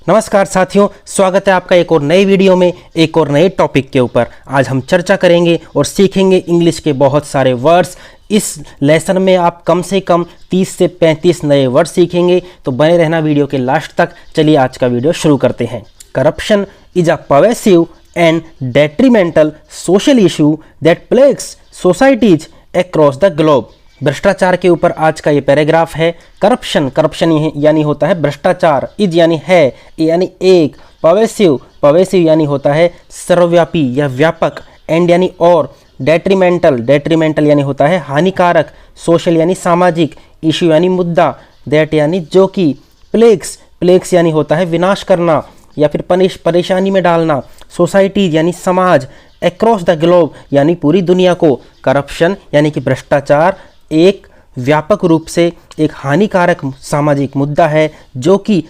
नमस्कार साथियों, स्वागत है आपका एक और नए वीडियो में एक और नए टॉपिक के ऊपर। आज हम चर्चा करेंगे और सीखेंगे इंग्लिश के बहुत सारे वर्ड्स। इस लेसन में आप कम से कम 30 से 35 नए वर्ड सीखेंगे, तो बने रहना वीडियो के लास्ट तक। चलिए आज का वीडियो शुरू करते हैं। Corruption is a pervasive and detrimental social issue that plagues societies across the globe. भ्रष्टाचार के ऊपर आज का ये पैराग्राफ है। करप्शन यानी होता है भ्रष्टाचार, इज यानी है, यानी एक, पर्वेसिव यानी होता है सर्वव्यापी या व्यापक, एंड यानी और, डेट्रीमेंटल यानी होता है हानिकारक, सोशल यानी सामाजिक, इशू यानी मुद्दा, दैट यानी जो कि, प्लेग्स यानी होता है विनाश करना या फिर परेशानी में डालना, सोसाइटीज यानी समाज, अक्रॉस द ग्लोब यानी पूरी दुनिया को। करप्शन यानी कि भ्रष्टाचार एक व्यापक रूप से एक हानिकारक सामाजिक मुद्दा है जो कि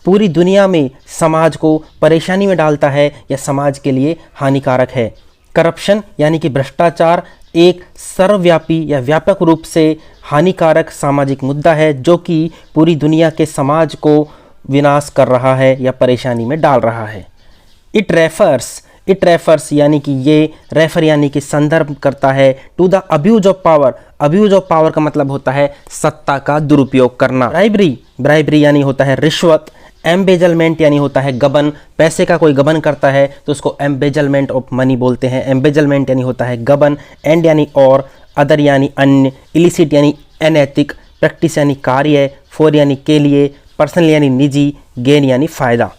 पूरी दुनिया में समाज को परेशानी में डालता है या समाज के लिए हानिकारक है। करप्शन यानी कि भ्रष्टाचार एक सर्वव्यापी या व्यापक रूप से हानिकारक सामाजिक मुद्दा है जो कि पूरी दुनिया के समाज को विनाश कर रहा है या परेशानी में डाल रहा है। इट रेफर्स यानी कि ये रेफर यानी कि संदर्भ करता है to the abuse of power. Abuse of power का मतलब होता है सत्ता का दुरुपयोग करना। ब्राइबरी यानी होता है रिश्वत। एम्बेजलमेंट यानी होता है गबन, पैसे का कोई गबन करता है तो उसको एम्बेजलमेंट ऑफ मनी बोलते हैं। एम्बेजलमेंट यानी होता है गबन, एंड यानी और, अदर यानी अन्य, इलिसिट यानी अनैतिक, प्रैक्टिस यानी कार्य, फॉर यानी के लिए, पर्सनल यानी निजी, गेन यानी फायदा।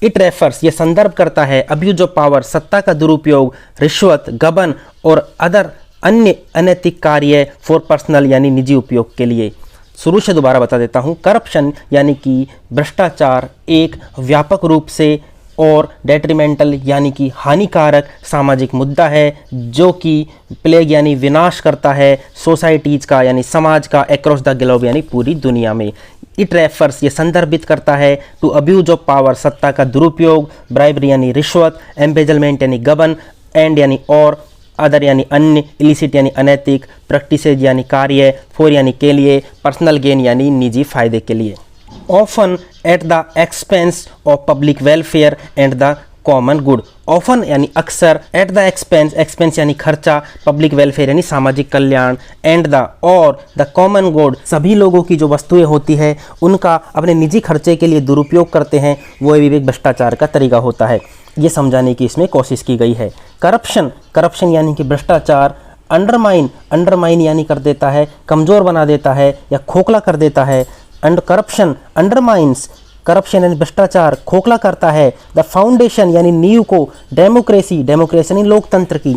इट रेफर्स ये संदर्भ करता है अब्यूज ऑफ पावर सत्ता का दुरुपयोग, रिश्वत, गबन और अदर अन्य अनैतिक कार्य, फॉर पर्सनल यानी निजी उपयोग के लिए। शुरू से दोबारा बता देता हूँ। करप्शन यानी कि भ्रष्टाचार एक व्यापक रूप से और डेट्रीमेंटल यानी कि हानिकारक सामाजिक मुद्दा है जो कि प्लेग यानी विनाश करता है सोसाइटीज़ का यानी समाज का, अक्रॉस द ग्लोब यानी पूरी दुनिया में। इट रेफर्स ये संदर्भित करता है टू अब्यूज ऑफ पावर सत्ता का दुरुपयोग, ब्राइबरी यानी रिश्वत, एम्बेजलमेंट यानी गबन, एंड यानी और, अदर यानी अन्य, इलिसिट यानी अनैतिक, प्रैक्टिसेज यानी कार्य, फॉर यानी के लिए, पर्सनल गेन यानी निजी फायदे के लिए। Often at the expense of public welfare and the common good. Often यानी अक्सर, एट द एक्सपेंस यानी खर्चा, पब्लिक वेलफेयर यानी सामाजिक कल्याण, एंड द और, द कॉमन गुड सभी लोगों की जो वस्तुएं होती है उनका अपने निजी खर्चे के लिए दुरुपयोग करते हैं, वो भी एक भ्रष्टाचार का तरीका होता है। ये समझाने की इसमें कोशिश की गई है। करप्शन यानी कि भ्रष्टाचार। अंडरमाइन यानी कर देता है, कमज़ोर बना देता है या खोखला कर देता है। एंड करप्शन अंडरमाइंस, करप्शन यानी भ्रष्टाचार खोखला करता है द फाउंडेशन यानी नींव को, डेमोक्रेसी यानी लोकतंत्र की।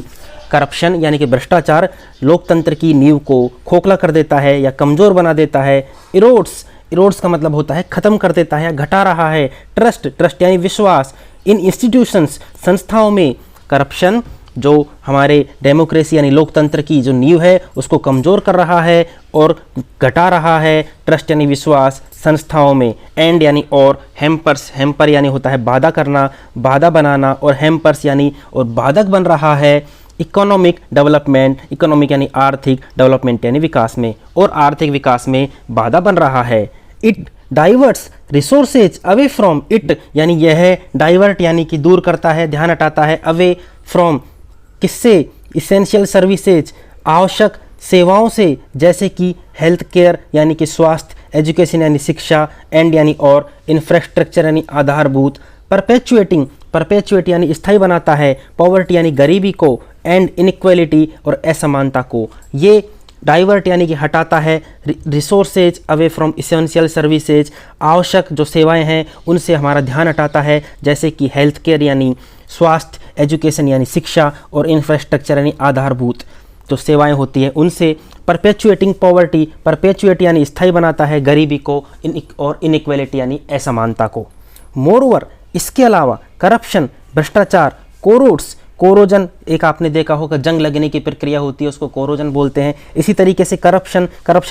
करप्शन यानी कि भ्रष्टाचार लोकतंत्र की नींव को खोखला कर देता है या कमज़ोर बना देता है। इरोड्स का मतलब होता है ख़त्म कर देता है या घटा रहा है। ट्रस्ट यानी विश्वास इन इंस्टीट्यूशंस संस्थाओं में। करप्शन जो हमारे डेमोक्रेसी यानी लोकतंत्र की जो नींव है उसको कमज़ोर कर रहा है और घटा रहा है। ट्रस्ट यानी विश्वास संस्थाओं में। एंड यानी और, हेम्पर यानी होता है बाधा करना, बाधा बनाना, और हेम्पर्स यानी और बाधक बन रहा है। इकोनॉमिक यानी आर्थिक, डेवलपमेंट यानी विकास में, और आर्थिक विकास में बाधा बन रहा है। It diverts resources away from, it यानी यह है, डाइवर्ट यानी कि दूर करता है, ध्यान हटाता है, अवे फ्रॉम किससे, इसेंशियल सर्विसेज आवश्यक सेवाओं से, जैसे कि हेल्थ केयर यानी कि स्वास्थ्य, एजुकेशन यानी शिक्षा, एंड यानी और, इंफ्रास्ट्रक्चर यानी आधारभूत, परपेचुएट यानी स्थायी बनाता है, पॉवर्टी यानी गरीबी को, एंड इनइक्वालिटी और असमानता को। ये डाइवर्ट यानी कि हटाता है, resources away from essential services आवश्यक जो सेवाएं हैं उनसे हमारा ध्यान हटाता है, जैसे कि हेल्थ केयर यानी स्वास्थ्य, एजुकेशन यानी शिक्षा, और इंफ्रास्ट्रक्चर यानी आधारभूत जो सेवाएं होती हैं उनसे। परपेचुएटिंग पॉवर्टी, परपेचुएट यानी स्थायी बनाता है गरीबी को, और इनइक्वालिटी यानी असमानता को। मोरओवर इसके अलावा करप्शन भ्रष्टाचार कोरोजन एक आपने देखा होगा, जंग लगने की प्रक्रिया होती है उसको कोरोजन बोलते हैं। इसी तरीके से करप्शन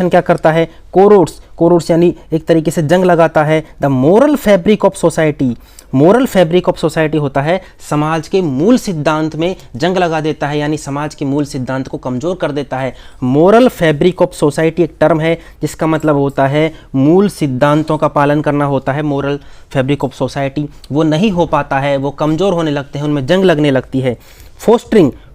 क्या करता है, कोरोड्स यानी एक तरीके से जंग लगाता है the moral fabric of society. Moral fabric of society होता है समाज के मूल सिद्धांत में जंग लगा देता है, यानी समाज के मूल सिद्धांत को कमज़ोर कर देता है। मोरल फैब्रिक ऑफ सोसाइटी एक टर्म है जिसका मतलब होता है मूल सिद्धांतों का पालन करना होता है। मोरल फैब्रिक ऑफ सोसाइटी वो नहीं हो पाता है, वो कमज़ोर होने लगते हैं, उनमें जंग लगने लगती है।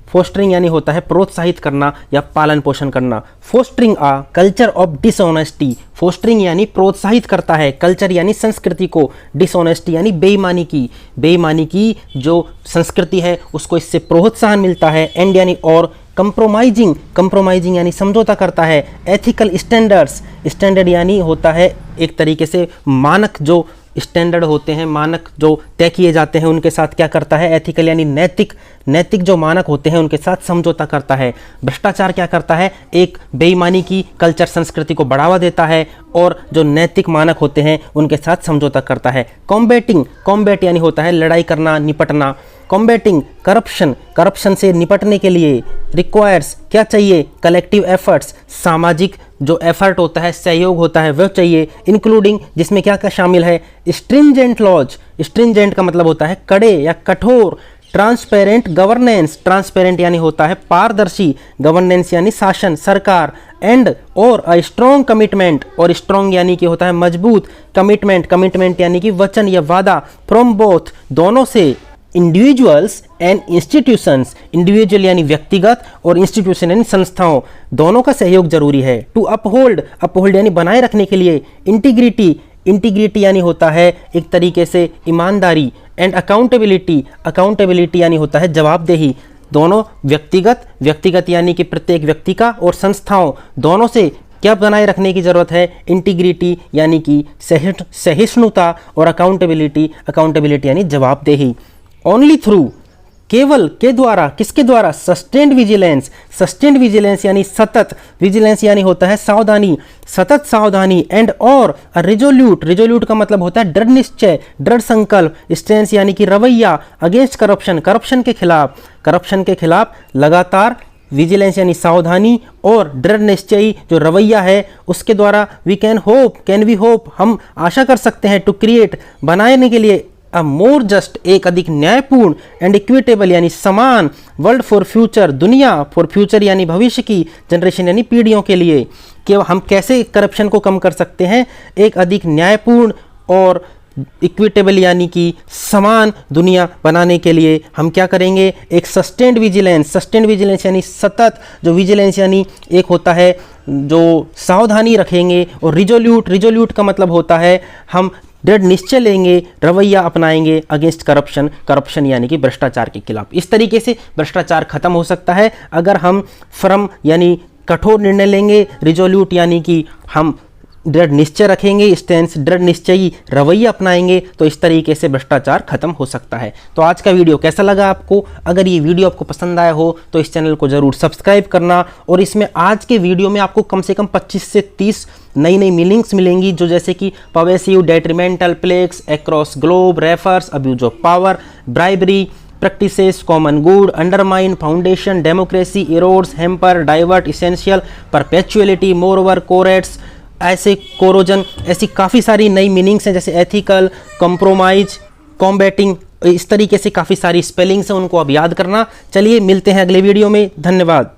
फोस्टरिंग यानी होता है प्रोत्साहित करना या पालन पोषण करना। Fostering a culture of dishonesty, fostering यानी प्रोत्साहित करता है, कल्चर यानी संस्कृति को, डिसऑनेस्टी यानी बेईमानी की जो संस्कृति है उसको इससे प्रोत्साहन मिलता है। एंड यानी और कंप्रोमाइजिंग यानी समझौता करता है। एथिकल स्टैंडर्ड यानी होता है एक तरीके से मानक, जो स्टैंडर्ड होते हैं, मानक जो तय किए जाते हैं उनके साथ क्या करता है, एथिकल यानी नैतिक जो मानक होते हैं उनके साथ समझौता करता है। भ्रष्टाचार क्या करता है, एक बेईमानी की कल्चर संस्कृति को बढ़ावा देता है और जो नैतिक मानक होते हैं उनके साथ समझौता करता है। कॉम्बैट यानी होता है लड़ाई करना, निपटना। कॉम्बैटिंग करप्शन से निपटने के लिए रिक्वायर्स क्या चाहिए, कलेक्टिव एफर्ट्स, सामाजिक जो एफर्ट होता है, सहयोग होता है, वह चाहिए। इंक्लूडिंग जिसमें क्या क्या शामिल है, स्ट्रिंजेंट लॉज, स्ट्रिंजेंट का मतलब होता है कड़े या कठोर। ट्रांसपेरेंट गवर्नेंस, ट्रांसपेरेंट यानी होता है पारदर्शी, गवर्नेंस यानी शासन, सरकार। एंड और अ स्ट्रॉन्ग कमिटमेंट, और स्ट्रॉन्ग यानी कि होता है मजबूत, कमिटमेंट यानी कि वचन या वादा। फ्रॉम बोथ दोनों से, इंडिविजुअल्स एंड इंस्टीट्यूशंस, इंडिविजुअल यानी व्यक्तिगत और इंस्टीट्यूशन यानी संस्थाओं, दोनों का सहयोग जरूरी है। टू अपहोल्ड यानी बनाए रखने के लिए। इंटीग्रिटी यानी होता है एक तरीके से ईमानदारी। एंड अकाउंटेबिलिटी यानी होता है जवाबदेही। दोनों व्यक्तिगत यानी कि प्रत्येक व्यक्ति का, और संस्थाओं दोनों से क्या बनाए रखने की ज़रूरत है, इंटीग्रिटी यानी कि सहिष्णुता, और अकाउंटेबिलिटी यानी जवाबदेही। ओनली थ्रू, केवल के द्वारा, किसके द्वारा, सस्टेन्ड विजिलेंस यानी सतत, विजिलेंस यानी होता है सावधानी, सतत सावधानी। एंड और रिजोल्यूट का मतलब होता है दृढ़ निश्चय, दृढ़ संकल्प। स्टैंस यानी कि रवैया। अगेंस्ट करप्शन के खिलाफ लगातार, विजिलेंस यानी सावधानी, और दृढ़ निश्चयी जो रवैया है उसके द्वारा कैन वी होप हम आशा कर सकते हैं, टू क्रिएट बनाने के लिए, अ मोर जस्ट एक अधिक न्यायपूर्ण, एंड इक्विटेबल यानी समान, वर्ल्ड फॉर फ्यूचर दुनिया, फॉर फ्यूचर यानी भविष्य की, जनरेशन यानी पीढ़ियों के लिए। कि हम कैसे करप्शन को कम कर सकते हैं, एक अधिक न्यायपूर्ण और इक्विटेबल यानी कि समान दुनिया बनाने के लिए हम क्या करेंगे, एक सस्टेन्ड विजिलेंस यानी सतत, जो विजिलेंस यानी एक होता है जो सावधानी रखेंगे, और रिजोल्यूट का मतलब होता है हम दृढ़ निश्चय लेंगे, रवैया अपनाएंगे अगेंस्ट करप्शन यानी कि भ्रष्टाचार के खिलाफ। इस तरीके से भ्रष्टाचार खत्म हो सकता है अगर हम फर्म यानी कठोर निर्णय लेंगे, रिजोल्यूट यानी कि हम दृढ़ निश्चय रखेंगे, स्टैंस दृढ़ निश्चयी रवैया अपनाएंगे, तो इस तरीके से भ्रष्टाचार खत्म हो सकता है। तो आज का वीडियो कैसा लगा आपको? अगर ये वीडियो आपको पसंद आया हो तो इस चैनल को जरूर सब्सक्राइब करना, और इसमें आज के वीडियो में आपको कम से कम 25 से 30 नई मीनिंग्स मिलेंगी, जो जैसे कि pervasive, detrimental, plagues, across globe, refers, abuse of power, bribery, practices, common good, undermine, foundation, democracy, erodes, hamper, divert, essential, perpetuality, moreover, corrodes, ऐसे कोरोजन, ऐसी काफ़ी सारी नई मीनिंग्स हैं, जैसे एथिकल, कंप्रोमाइज, कॉम्बैटिंग, इस तरीके से काफ़ी सारी स्पेलिंग्स हैं, उनको आप याद करना। चलिए मिलते हैं अगले वीडियो में, धन्यवाद।